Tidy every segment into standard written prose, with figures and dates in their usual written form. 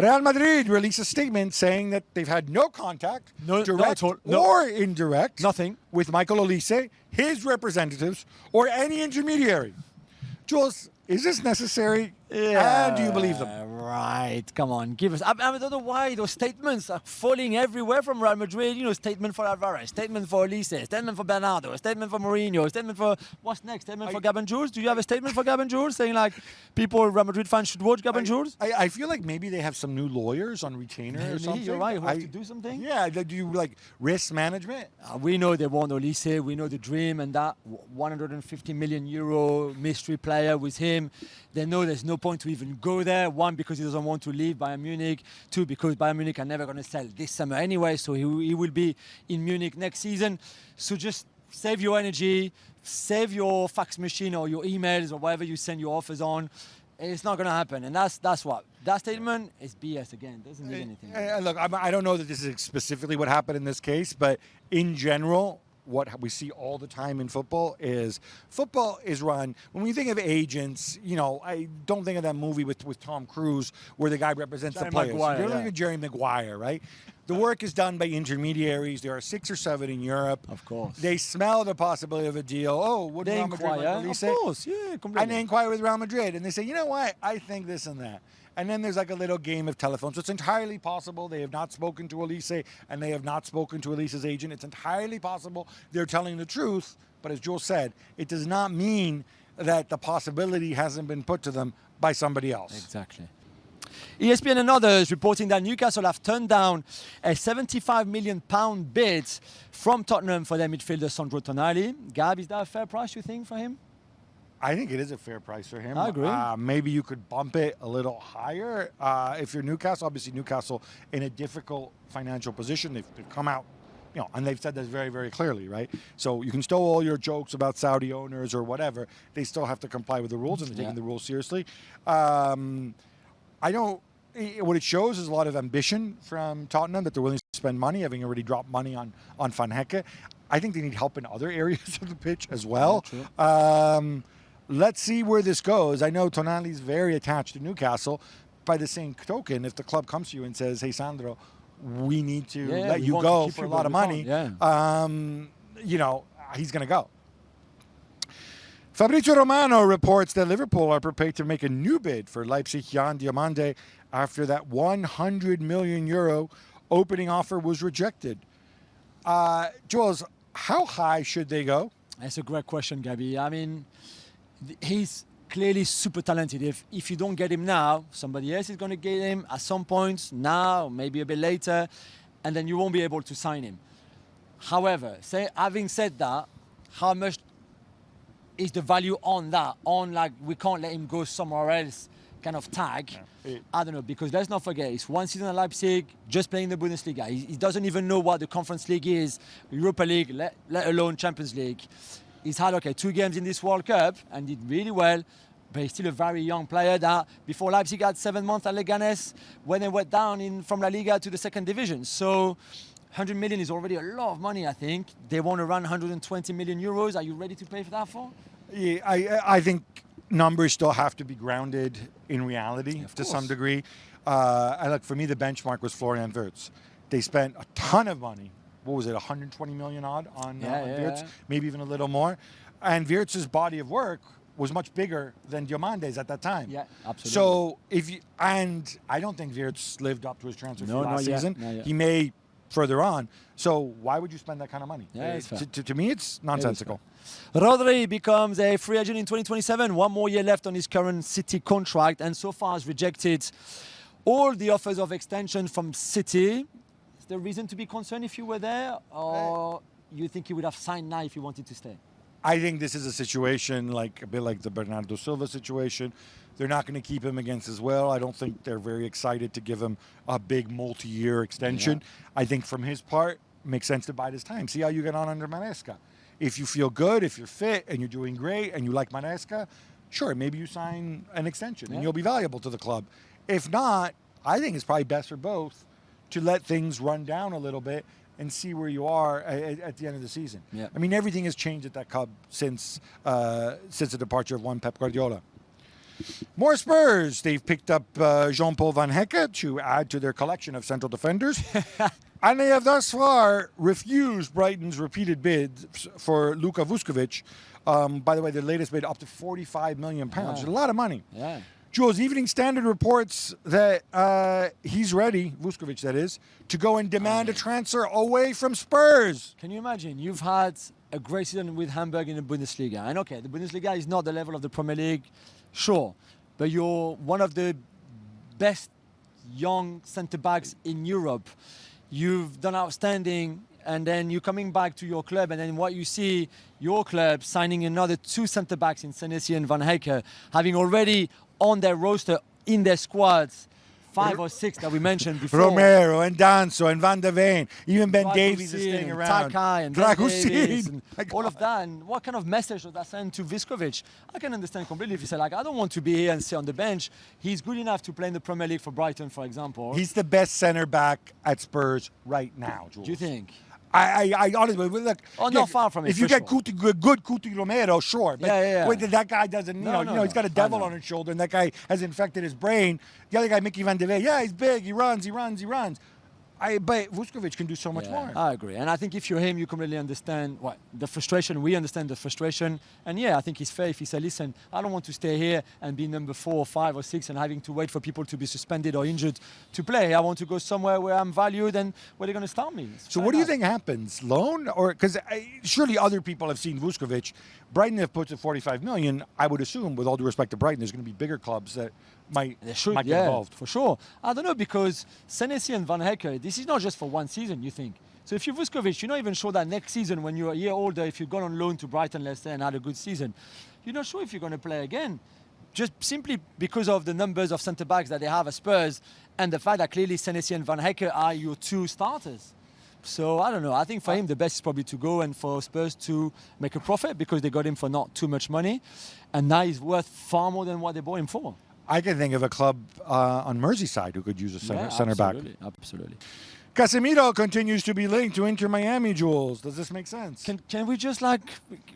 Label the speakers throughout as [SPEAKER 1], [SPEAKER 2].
[SPEAKER 1] Real Madrid released a statement saying that they've had no contact, direct or indirect,
[SPEAKER 2] nothing,
[SPEAKER 1] with Michael Olise, his representatives, or any intermediary. Jules, is this necessary?
[SPEAKER 2] Yeah.
[SPEAKER 1] And do you believe them?
[SPEAKER 2] Right. Come on. Give us. I don't know why those statements are falling everywhere from Real Madrid. You know, statement for Alvarez, statement for Olise, statement for Bernardo, statement for Mourinho, statement for what's next? Statement for Gab and Juls. Do you have a statement for Gab and Juls saying like people, Real Madrid fans should watch Gab and Juls?
[SPEAKER 1] I feel like maybe they have some new lawyers on retainer or something.
[SPEAKER 2] You're right. Who have to do something?
[SPEAKER 1] Yeah. Do you like risk management?
[SPEAKER 2] We know they want Olise. We know the dream and that 150 million euro mystery player with him. They know there's no point to even go there. One, because he doesn't want to leave Bayern Munich. Two, because Bayern Munich are never going to sell this summer anyway, so he will be in Munich next season. So just save your energy, save your fax machine or your emails or whatever you send your offers on. It's not going to happen, and that's what. That statement is BS again. It doesn't mean anything.
[SPEAKER 1] Look, I don't know that this is specifically what happened in this case, but in general, what we see all the time in football is run. When we think of agents, you know, I don't think of that movie with Tom Cruise where the guy represents the players. You're looking at Jerry Maguire, right? The work is done by intermediaries. There are 6 or 7 in Europe.
[SPEAKER 2] Of course.
[SPEAKER 1] They smell the possibility of a deal. Oh, would Real Madrid like Olise?
[SPEAKER 2] Of course, yeah, completely.
[SPEAKER 1] And they inquire with Real Madrid, and they say, you know what? I think this and that. And then there's like a little game of telephone. So it's entirely possible they have not spoken to Olise and they have not spoken to Olise's agent. It's entirely possible they're telling the truth. But as Jules said, it does not mean that the possibility hasn't been put to them by somebody else.
[SPEAKER 2] Exactly. ESPN and others reporting that Newcastle have turned down a £75 million bid from Tottenham for their midfielder Sandro Tonali. Gab, is that a fair price, you think, for him?
[SPEAKER 1] I think it is a fair price for him.
[SPEAKER 2] I agree.
[SPEAKER 1] Maybe you could bump it a little higher. If you're Newcastle, obviously Newcastle in a difficult financial position. They've come out, you know, and they've said this very, very clearly, right? So you can stow all your jokes about Saudi owners or whatever. They still have to comply with the rules, and they're taking the rules seriously. What it shows is a lot of ambition from Tottenham, that they're willing to spend money, having already dropped money on Van Hecke. I think they need help in other areas of the pitch as well. Let's see where this goes. I know Tonali's very attached to Newcastle. By the same token, if the club comes to you and says, hey, Sandro, we need to let you go for a lot of money, you know, he's going to go. Fabrizio Romano reports that Liverpool are prepared to make a new bid for Leipzig Jan Diomande after that 100 million euro opening offer was rejected. Jules, how high should they go?
[SPEAKER 2] That's a great question, Gabby. I mean, he's clearly super talented. If you don't get him now, somebody else is going to get him at some point now, maybe a bit later, and then you won't be able to sign him. However, having said that, how much is the value on that? On like, we can't let him go somewhere else kind of tag. I don't know, because let's not forget, it's one season at Leipzig, just playing the Bundesliga. He doesn't even know what the Conference League is, Europa League, let alone Champions League. He's had, 2 games in this World Cup and did really well, but he's still a very young player that before Leipzig had 7 months at Leganés when they went down from La Liga to the 2nd division. So 100 million is already a lot of money, I think. They want around 120 million euros. Are you ready to pay for that for?
[SPEAKER 1] Yeah, I think numbers still have to be grounded in reality to some degree. For me, the benchmark was Florian Wirtz. They spent a ton of money. What was it, 120 million odd on Wirtz? Maybe even a little more. And Wirtz's body of work was much bigger than Diomande's at that time.
[SPEAKER 2] Yeah, absolutely.
[SPEAKER 1] So I don't think Wirtz lived up to his transfer fee last season. He may further on. So why would you spend that kind of money?
[SPEAKER 2] Yeah,
[SPEAKER 1] to me, it's nonsensical.
[SPEAKER 2] Rodri becomes a free agent in 2027. 1 more year left on his current City contract, and so far has rejected all the offers of extension from City. Is there reason to be concerned if you were there, or you think he would have signed now if he wanted to stay?
[SPEAKER 1] I think this is a situation a bit like the Bernardo Silva situation. They're not going to keep him against his will. I don't think they're very excited to give him a big multi-year extension. I think from his part, it makes sense to bide his time. See how you get on under Maresca. If you feel good, if you're fit, and you're doing great, and you like Maresca, sure, maybe you sign an extension, and you'll be valuable to the club. If not, I think it's probably best for both to let things run down a little bit and see where you are at the end of the season.
[SPEAKER 2] Yeah.
[SPEAKER 1] I mean, everything has changed at that club since the departure of one Pep Guardiola. More Spurs. They've picked up Jean-Paul Van Hecke to add to their collection of central defenders. And they have thus far refused Brighton's repeated bids for Luka Vuskovic. By the way, the latest bid up to £45 million.
[SPEAKER 2] Yeah.
[SPEAKER 1] It's a lot of money.
[SPEAKER 2] Yeah.
[SPEAKER 1] Jules, Evening Standard reports that he's ready, Vuskovic that is, to go and demand a transfer away from Spurs.
[SPEAKER 2] Can you imagine? You've had a great season with Hamburg in the Bundesliga. And okay, the Bundesliga is not the level of the Premier League, sure. But you're one of the best young centre-backs in Europe. You've done outstanding, and then you're coming back to your club, and then what you see, your club signing another 2 centre-backs in Senesi and Van Hecke, having already on their roster, in their squads, 5 or 6 that we mentioned before.
[SPEAKER 1] Romero and Danso and Van de Ven, even Ben
[SPEAKER 2] Dragussin
[SPEAKER 1] Davies is staying
[SPEAKER 2] and
[SPEAKER 1] around.
[SPEAKER 2] Takai and Ben Davies
[SPEAKER 1] Dragussin.
[SPEAKER 2] and all of that. And what kind of message does that send to Vuskovic? I can understand completely if you say, like, I don't want to be here and sit on the bench. He's good enough to play in the Premier League for Brighton, for example.
[SPEAKER 1] He's the best centre back at Spurs right now, Jules.
[SPEAKER 2] Do you think?
[SPEAKER 1] I honestly look.
[SPEAKER 2] Oh, not far from it,
[SPEAKER 1] If you
[SPEAKER 2] for
[SPEAKER 1] get
[SPEAKER 2] sure.
[SPEAKER 1] good Cuti Romero, sure. But
[SPEAKER 2] Yeah.
[SPEAKER 1] wait, that guy doesn't.
[SPEAKER 2] No,
[SPEAKER 1] he's got a devil
[SPEAKER 2] I know.
[SPEAKER 1] on his shoulder, and that guy has infected his brain. The other guy, Mickey Van de Ven, yeah, he's big. He runs. But Vuskovic can do so much more.
[SPEAKER 2] I agree. And I think if you're him, you can really understand the frustration. We understand the frustration. And yeah, I think it's fair if he said, listen, I don't want to stay here and be number 4 or 5 or 6 and having to wait for people to be suspended or injured to play. I want to go somewhere where I'm valued and where they're going to start me.
[SPEAKER 1] So what do you think happens? Loan? Or because surely other people have seen Vuskovic. Brighton have put to 45 million. I would assume, with all due respect to Brighton, there's going to be bigger clubs that might get involved.
[SPEAKER 2] For sure. I don't know, because Senesi and Van Hecke, this is not just for one season, you think. So if you're Vuskovic, you're not even sure that next season, when you're a year older, if you've gone on loan to Brighton, let's say, and had a good season, you're not sure if you're going to play again. Just simply because of the numbers of centre-backs that they have at Spurs and the fact that clearly Senesi and Van Hecke are your 2 starters. So I don't know. I think for him, the best is probably to go and for Spurs to make a profit because they got him for not too much money. And now he's worth far more than what they bought him for.
[SPEAKER 1] I can think of a club on Merseyside who could use a centre back.
[SPEAKER 2] Absolutely.
[SPEAKER 1] Casemiro continues to be linked to Inter Miami, Jules. Does this make sense?
[SPEAKER 2] Can we just like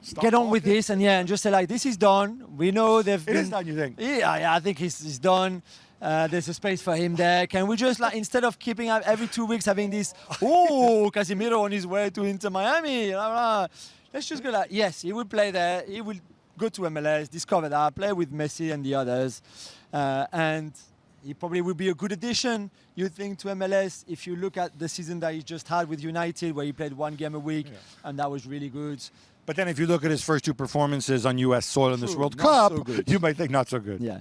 [SPEAKER 1] Stop
[SPEAKER 2] get on with
[SPEAKER 1] talking?
[SPEAKER 2] this and just say like this is done? We know they've
[SPEAKER 1] It is done, you think?
[SPEAKER 2] Yeah, I think he's done. There's a space for him there. Can we just like instead of keeping up every 2 weeks having this, Casemiro on his way to Inter Miami, blah, blah. Let's just go like, yes, he will play there. He will go to MLS, discover that, play with Messi and the others, and he probably will be a good addition, you think, to MLS if you look at the season that he just had with United, where he played 1 game a week, and that was really good.
[SPEAKER 1] But then if you look at his first 2 performances on U.S. soil in this
[SPEAKER 2] True,
[SPEAKER 1] World
[SPEAKER 2] not
[SPEAKER 1] Cup,
[SPEAKER 2] so good.
[SPEAKER 1] you might think not so good.
[SPEAKER 2] Yeah.